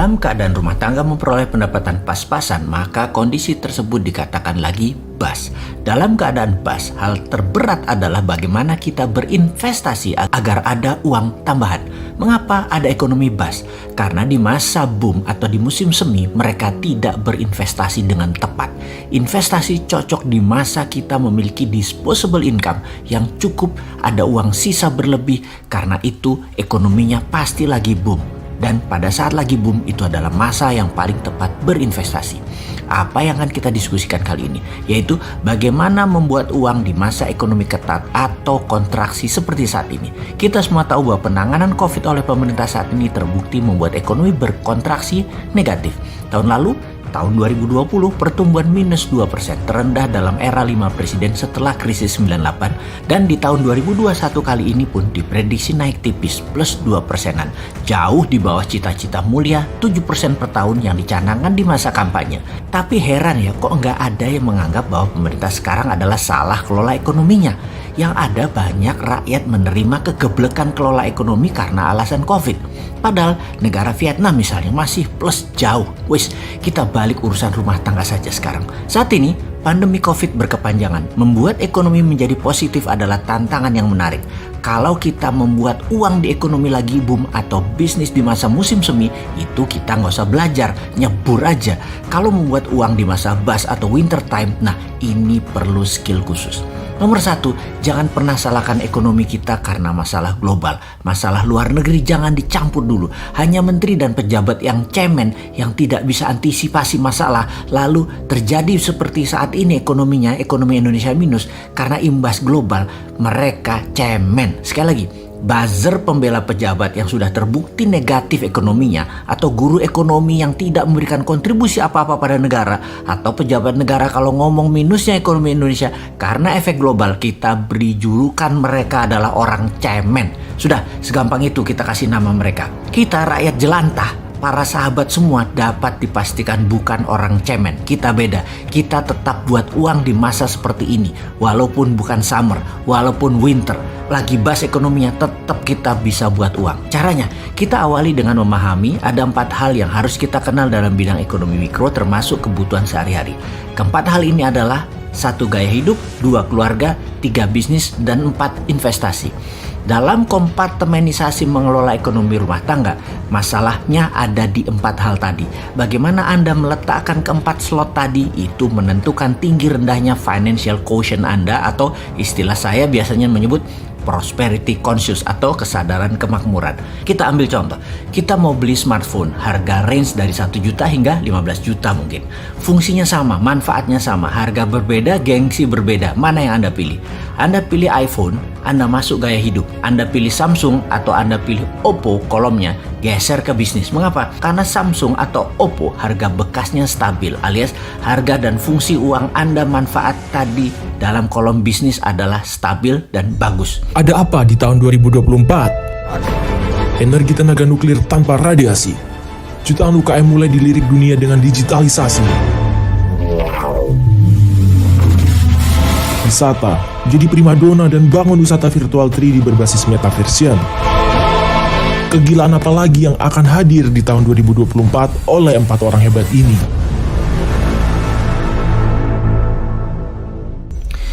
Dalam keadaan rumah tangga memperoleh pendapatan pas-pasan, maka kondisi tersebut dikatakan lagi bust. Dalam keadaan bust, hal terberat adalah bagaimana kita berinvestasi agar ada uang tambahan. Mengapa ada ekonomi bust? Karena di masa boom atau di musim semi, mereka tidak berinvestasi dengan tepat. Investasi cocok di masa kita memiliki disposable income yang cukup, ada uang sisa berlebih, karena itu ekonominya pasti lagi boom. Dan pada saat lagi boom itu adalah masa yang paling tepat berinvestasi. Apa yang akan kita diskusikan kali ini? Yaitu bagaimana membuat uang di masa ekonomi ketat atau kontraksi seperti saat ini. Kita semua tahu bahwa penanganan COVID oleh pemerintah saat ini terbukti membuat ekonomi berkontraksi negatif. Tahun lalu, tahun 2020 pertumbuhan minus 2%, terendah dalam era 5 presiden setelah krisis 98, dan di tahun 2021 kali ini pun diprediksi naik tipis plus 2%-an, jauh di bawah cita-cita mulia 7% per tahun yang dicanangkan di masa kampanye. Tapi heran ya, kok nggak ada yang menganggap bahwa pemerintah sekarang adalah salah kelola ekonominya. Yang ada banyak rakyat menerima kegeblekan kelola ekonomi karena alasan COVID. Padahal negara Vietnam misalnya masih plus jauh. Wis, kita balik urusan rumah tangga saja sekarang. Saat ini pandemi COVID berkepanjangan. Membuat ekonomi menjadi positif adalah tantangan yang menarik. Kalau kita membuat uang di ekonomi lagi boom atau bisnis di masa musim semi, itu kita nggak usah belajar, nyebur aja. Kalau membuat uang di masa bust atau winter time, nah ini perlu skill khusus. Nomor 1, jangan pernah salahkan ekonomi kita karena masalah global. Masalah luar negeri jangan dicampur dulu. Hanya menteri dan pejabat yang cemen, yang tidak bisa antisipasi masalah, lalu terjadi seperti saat ini ekonominya, ekonomi Indonesia minus karena imbas global. Mereka cemen. Sekali lagi, buzzer pembela pejabat yang sudah terbukti negatif ekonominya, atau guru ekonomi yang tidak memberikan kontribusi apa-apa pada negara, atau pejabat negara kalau ngomong minusnya ekonomi Indonesia karena efek global, kita beri julukan mereka adalah orang cemen. Sudah, segampang itu kita kasih nama mereka. Kita rakyat jelantah, para sahabat semua dapat dipastikan bukan orang cemen. Kita beda, kita tetap buat uang di masa seperti ini. Walaupun bukan summer, walaupun winter, lagi bust ekonominya, tetap kita bisa buat uang. Caranya, kita awali dengan memahami ada 4 hal yang harus kita kenal dalam bidang ekonomi mikro termasuk kebutuhan sehari-hari. Keempat hal ini adalah 1. Gaya hidup, 2. Keluarga, 3. Bisnis, dan 4. Investasi. Dalam kompartemenisasi mengelola ekonomi rumah tangga, masalahnya ada di 4 hal tadi. Bagaimana Anda meletakkan keempat slot tadi, itu menentukan tinggi rendahnya financial quotient Anda, atau istilah saya biasanya menyebut prosperity conscious atau kesadaran kemakmuran. Kita ambil contoh, kita mau beli smartphone, harga range dari 1 juta hingga 15 juta mungkin. Fungsinya sama, manfaatnya sama, harga berbeda, gengsi berbeda. Mana yang Anda pilih? Anda pilih iPhone, Anda masuk gaya hidup. Anda pilih Samsung atau Anda pilih Oppo, kolomnya geser ke bisnis. Mengapa? Karena Samsung atau Oppo harga bekasnya stabil, alias harga dan fungsi uang Anda manfaat tadi dalam kolom bisnis adalah stabil dan bagus. Ada apa di tahun 2024? Energi tenaga nuklir tanpa radiasi. Jutaan UKM mulai dilirik dunia dengan digitalisasi. Wisata jadi primadona dan bangun wisata virtual 3D berbasis metaversion. Kegilaan apa lagi yang akan hadir di tahun 2024 oleh 4 orang hebat ini?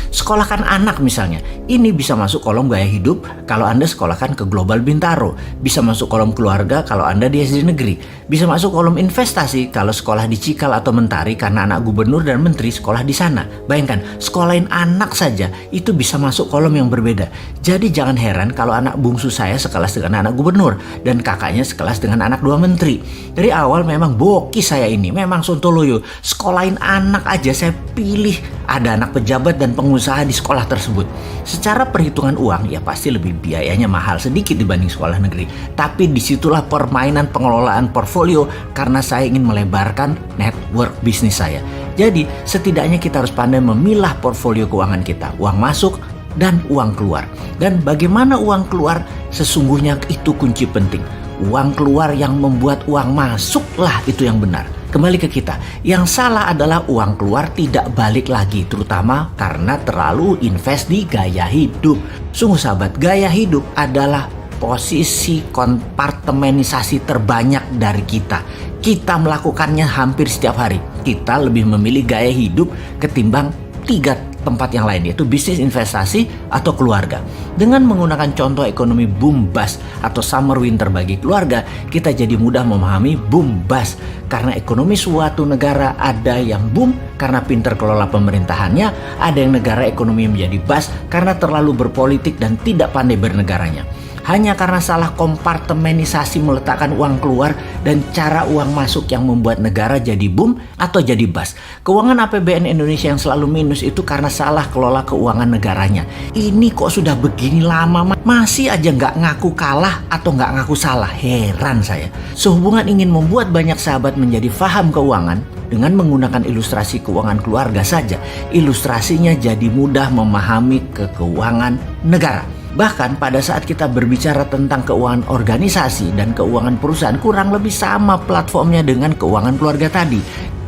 Sekolahkan anak misalnya, ini bisa masuk kolom gaya hidup kalau Anda sekolahkan ke Global Bintaro. Bisa masuk kolom keluarga kalau Anda di SD negeri. Bisa masuk kolom investasi kalau sekolah di Cikal atau Mentari karena anak gubernur dan menteri sekolah di sana. Bayangkan, sekolahin anak saja itu bisa masuk kolom yang berbeda. Jadi jangan heran kalau anak bungsu saya sekelas dengan anak gubernur dan kakaknya sekelas dengan anak 2 menteri. Dari awal memang boki saya ini, memang sontoloyo. Sekolahin anak aja saya pilih ada anak pejabat dan pengusaha di sekolah tersebut. Secara perhitungan uang ya pasti lebih biayanya mahal sedikit dibanding sekolah negeri. Tapi disitulah permainan pengelolaan portfolio karena saya ingin melebarkan network bisnis saya. Jadi setidaknya kita harus pandai memilah portfolio keuangan kita. Uang masuk dan uang keluar. Dan bagaimana uang keluar sesungguhnya itu kunci penting. Uang keluar yang membuat uang masuklah itu yang benar. Kembali ke kita, yang salah adalah uang keluar tidak balik lagi, terutama karena terlalu invest di gaya hidup. Sungguh sahabat, gaya hidup adalah posisi kompartemenisasi terbanyak dari kita. Kita melakukannya hampir setiap hari. Kita lebih memilih gaya hidup ketimbang 3 tempat yang lain, yaitu bisnis, investasi, atau keluarga. Dengan menggunakan contoh ekonomi boom bust atau summer winter bagi keluarga, kita jadi mudah memahami boom bust. Karena ekonomi suatu negara ada yang boom karena pinter kelola pemerintahannya, ada yang negara ekonomi menjadi bust karena terlalu berpolitik dan tidak pandai bernegaranya. Hanya karena salah kompartemenisasi meletakkan uang keluar dan cara uang masuk yang membuat negara jadi boom atau jadi bust. Keuangan APBN Indonesia yang selalu minus itu karena salah kelola keuangan negaranya. Ini kok sudah begini lama masih aja nggak ngaku kalah atau nggak ngaku salah. Heran saya. Sehubungan ingin membuat banyak sahabat menjadi paham keuangan, dengan menggunakan ilustrasi keuangan keluarga saja, ilustrasinya jadi mudah memahami keuangan negara. Bahkan pada saat kita berbicara tentang keuangan organisasi dan keuangan perusahaan, kurang lebih sama platformnya dengan keuangan keluarga tadi.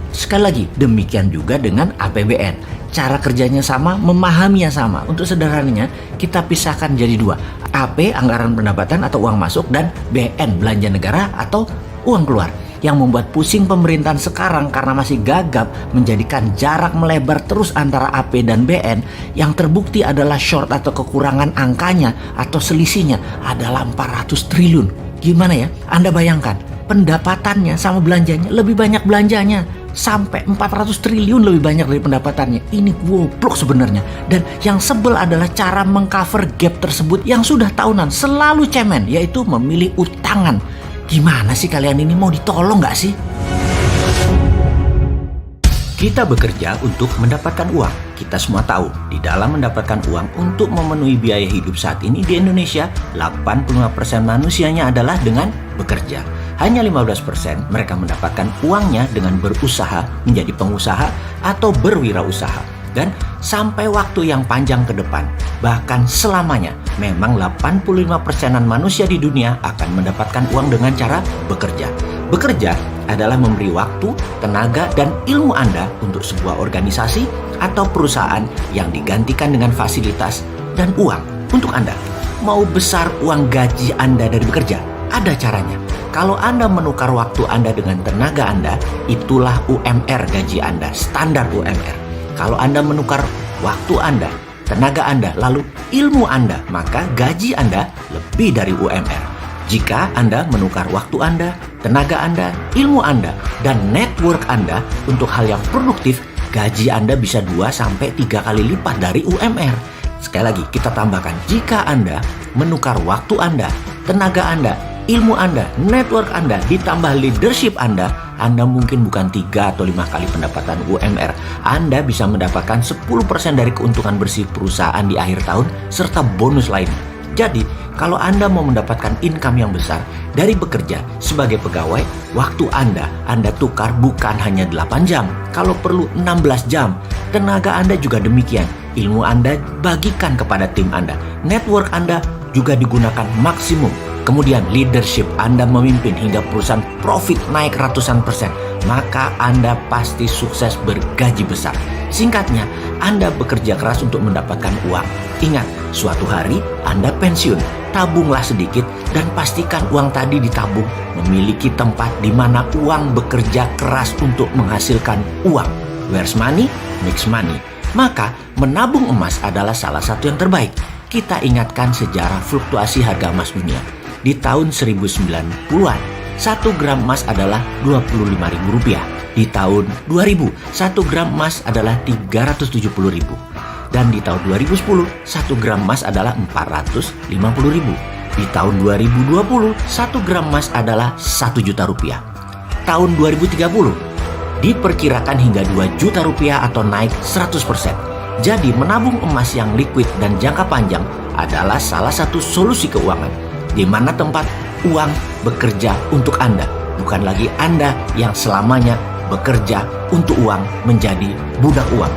Sekali lagi, demikian juga dengan APBN. Cara kerjanya sama, memahaminya sama. Untuk sederhananya, kita pisahkan jadi 2. AP, anggaran pendapatan atau uang masuk, dan BN, belanja negara atau uang keluar. Yang membuat pusing pemerintahan sekarang karena masih gagap menjadikan jarak melebar terus antara AP dan BN, yang terbukti adalah short atau kekurangan angkanya atau selisihnya adalah 400 triliun. Gimana ya? Anda bayangkan, pendapatannya sama belanjanya, lebih banyak belanjanya. Sampai 400 triliun lebih banyak dari pendapatannya. Ini goblok sebenarnya. Dan yang sebel adalah cara mengcover gap tersebut yang sudah tahunan selalu cemen, yaitu memilih utangan. Gimana sih kalian ini, mau ditolong gak sih? Kita bekerja untuk mendapatkan uang. Kita semua tahu, di dalam mendapatkan uang untuk memenuhi biaya hidup saat ini di Indonesia, 85% manusianya adalah dengan bekerja. Hanya 15% mereka mendapatkan uangnya dengan berusaha menjadi pengusaha atau berwirausaha. Dan sampai waktu yang panjang ke depan, bahkan selamanya, memang 85%-an manusia di dunia akan mendapatkan uang dengan cara bekerja. Bekerja adalah memberi waktu, tenaga, dan ilmu Anda untuk sebuah organisasi atau perusahaan yang digantikan dengan fasilitas dan uang untuk Anda. Mau besar uang gaji Anda dari bekerja? Ada caranya. Kalau Anda menukar waktu Anda dengan tenaga Anda, itulah UMR gaji Anda, standar UMR. Kalau Anda menukar waktu Anda, tenaga Anda, lalu ilmu Anda, maka gaji Anda lebih dari UMR. Jika Anda menukar waktu Anda, tenaga Anda, ilmu Anda, dan network Anda untuk hal yang produktif, gaji Anda bisa 2-3 kali lipat dari UMR. Sekali lagi, kita tambahkan, jika Anda menukar waktu Anda, tenaga Anda, ilmu Anda, network Anda, ditambah leadership Anda mungkin bukan 3 atau 5 kali pendapatan UMR. Anda bisa mendapatkan 10% dari keuntungan bersih perusahaan di akhir tahun, serta bonus lainnya. Jadi, kalau Anda mau mendapatkan income yang besar dari bekerja sebagai pegawai, waktu Anda tukar bukan hanya 8 jam, kalau perlu 16 jam. Tenaga Anda juga demikian. Ilmu Anda bagikan kepada tim Anda. Network Anda juga digunakan maksimum. Kemudian leadership Anda memimpin hingga perusahaan profit naik ratusan persen, maka Anda pasti sukses bergaji besar. Singkatnya, Anda bekerja keras untuk mendapatkan uang. Ingat, suatu hari Anda pensiun, tabunglah sedikit dan pastikan uang tadi ditabung memiliki tempat di mana uang bekerja keras untuk menghasilkan uang. Where's money? Makes money. Maka menabung emas adalah salah satu yang terbaik. Kita ingatkan sejarah fluktuasi harga emas dunia. Di tahun 1090-an, 1 gram emas adalah Rp25.000. Di tahun 2000, 1 gram emas adalah Rp370.000. Dan di tahun 2010, 1 gram emas adalah Rp450.000. Di tahun 2020, 1 gram emas adalah Rp1 juta. Tahun 2030, diperkirakan hingga Rp2 juta atau naik 100%. Jadi menabung emas yang liquid dan jangka panjang adalah salah satu solusi keuangan, di mana tempat uang bekerja untuk Anda, bukan lagi Anda yang selamanya bekerja untuk uang menjadi budak uang.